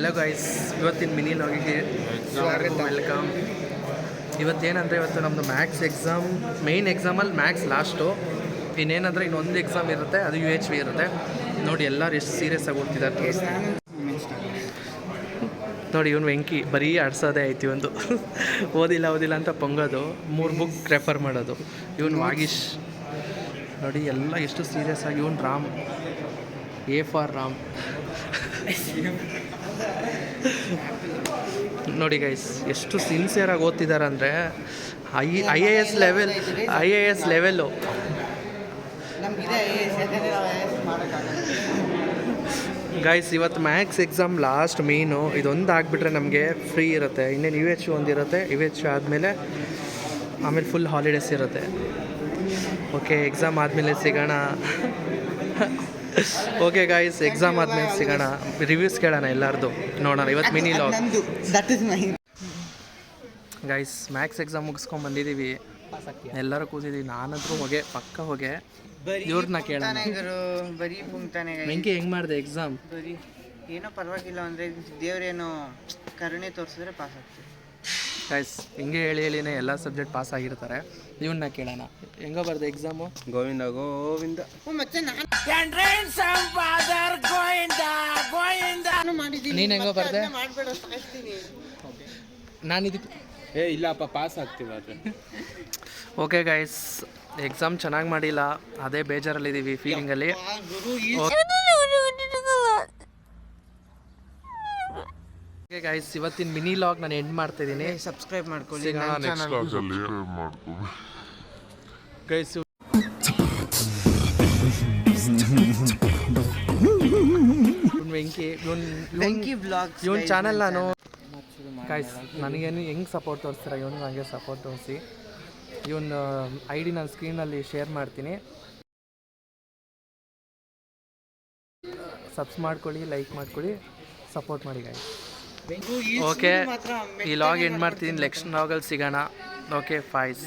Hello guys, ಇವತ್ತಿನ mini ಲಾಗಿಗೆ welcome. ಇವತ್ತೇನಂದರೆ ಇವತ್ತು ನಮ್ಮದು ಮ್ಯಾಥ್ಸ್ ಎಕ್ಸಾಮ್, ಮೇಯ್ನ್ ಎಕ್ಸಾಮಲ್ಲಿ ಮ್ಯಾಥ್ಸ್ ಲಾಸ್ಟು. ಇನ್ನೇನಂದರೆ ಇನ್ನೊಂದು ಎಕ್ಸಾಮ್ ಇರುತ್ತೆ, ಅದು UHV ಇರುತ್ತೆ. ನೋಡಿ ಎಲ್ಲರೂ ಎಷ್ಟು ಸೀರಿಯಸ್ ಆಗಿ ಓದ್ತಿದ್ದಾರೆ ನೋಡಿ. ಇವನು ವೆಂಕಿ ಬರೀ ಆಡ್ಸೋದೇ ಆಯ್ತು ಒಂದು ಓದಿಲ್ಲ ಅಂತ ಪೊಂಗೋದು, 3 ಬುಕ್ ರೆಫರ್ ಮಾಡೋದು. ಇವನು ವಾಗೀಶ್ ನೋಡಿ ಎಲ್ಲ ಎಷ್ಟು ಸೀರಿಯಸ್ ಆಗಿ. ಇವನು ರಾಮ್, A ಫಾರ್ ರಾಮ್. ನೋಡಿ ಗೈಸ್ ಎಷ್ಟು ಸಿನ್ಸಿಯರಾಗಿ ಓದ್ತಿದ್ದಾರೆ ಅಂದರೆ IAS ಲೆವೆಲ್ಲು. ಗೈಸ್ ಇವತ್ತು ಮ್ಯಾಥ್ಸ್ ಎಕ್ಸಾಮ್ ಲಾಸ್ಟ್ ಮೇಯ್ನು. ಇದೊಂದು ಆಗಿಬಿಟ್ರೆ ನಮಗೆ ಫ್ರೀ ಇರುತ್ತೆ. ಇನ್ನೇನು UHV ಒಂದಿರುತ್ತೆ. UHV ಆದಮೇಲೆ ಫುಲ್ ಹಾಲಿಡೇಸ್ ಇರುತ್ತೆ. ಓಕೆ, ಎಕ್ಸಾಮ್ ಆದಮೇಲೆ ಸಿಗೋಣ. ಓಕೆ ಗಾಯ್ಸ್, ಎಕ್ಸಾಮ್ ಆದಮೇಲೆ ಸಿಗೋಣ. ರಿವ್ಯೂಸ್ ಕೇಳೋಣ ಎಲ್ಲರದು, ನೋಡೋಣ. ಇವತ್ತು mini log. Guys maths exam ಮುಗಿಸ್ಕೊಂಡು ಬಂದಿದ್ದೀವಿ, ಎಲ್ಲರೂ ಕೂತಿದ್ದೀವಿ. ನಾನಂತರೂ ಪಕ್ಕ ಹೋಗೆ. ಇವ್ರನ್ನ ಕೇಳೋಣ. ವೆಂಕಿ ಹೆಂಗೆ ಮಾಡಿದೆ ಎಕ್ಸಾಮ್? ಏನೋ ಪರವಾಗಿಲ್ಲ, ಅಂದರೆ ದೇವ್ರೇನೋ ಕರುಣೆ ತೋರಿಸಿದ್ರೆ ಪಾಸ್ ಆಗ್ತೀವಿ. ಗೈಸ್ ಹಿಂಗೆ ಹೇಳಿನೇ ಎಲ್ಲ ಸಬ್ಜೆಕ್ಟ್ ಪಾಸ್ ಆಗಿರ್ತಾರೆ. ಇವನ್ನ ಕೇಳೋಣ, ಹೆಂಗೋ ಬರ್ದೆ ಎಕ್ಸಾಮು? ಗೋವಿಂದ ಗೋವಿಂದ. ನೀನು ಹೆಂಗೋ ಬರ್ದೆ? ನಾನು ಇಲ್ಲಪ್ಪ, ಪಾಸ್ ಆಗ್ತೀವಿ. ಓಕೆ ಗೈಸ್, ಎಕ್ಸಾಮ್ ಚೆನ್ನಾಗಿ ಮಾಡಿಲ್ಲ, ಅದೇ ಬೇಜಾರಲ್ಲಿದ್ದೀವಿ, ಫೀಲಿಂಗಲ್ಲಿ. ಓಕೆ ಗೈಸ್, ಇವತ್ತಿನ ಮಿನಿ ಲಾಗ್ ನಾನು ಎಂಡ್ ಮಾಡ್ತಿದ್ದೀನಿ. ಸಬ್ಸ್ಕ್ರೈಬ್ ಮಾಡ್ಕೊಳ್ಳಿ. ಗೈಸ್ ವೆಂಕಿ ಬ್ಲಾಗ್ಸ್ ಇವನ್ ಚಾನಲ್ ನಾನು ಗೈಸ್ ನನಗೇನು ಹೆಂಗೆ ಸಪೋರ್ಟ್ ತೋರಿಸ್ತೀರ, ಇವನು ನನಗೆ ಸಪೋರ್ಟ್ ತೋರಿಸಿ. ಇವನು ID ನಾನು ಸ್ಕ್ರೀನಲ್ಲಿ ಶೇರ್ ಮಾಡ್ತೀನಿ. ಸಬ್ಸ್ ಮಾಡ್ಕೊಳ್ಳಿ, ಲೈಕ್ ಮಾಡ್ಕೊಳ್ಳಿ, ಸಪೋರ್ಟ್ ಮಾಡಿ ಗೈಸ್. ಓಕೆ, ಈ ಲಾಗ್ ಎಂಡ್ ಮಾಡ್ತಿದ್ದೀನಿ. ನೆಕ್ಸ್ಟ್ ಲಾಗಲ್ಲಿ ಸಿಗೋಣ. ಓಕೆ, ಫೈಸ್.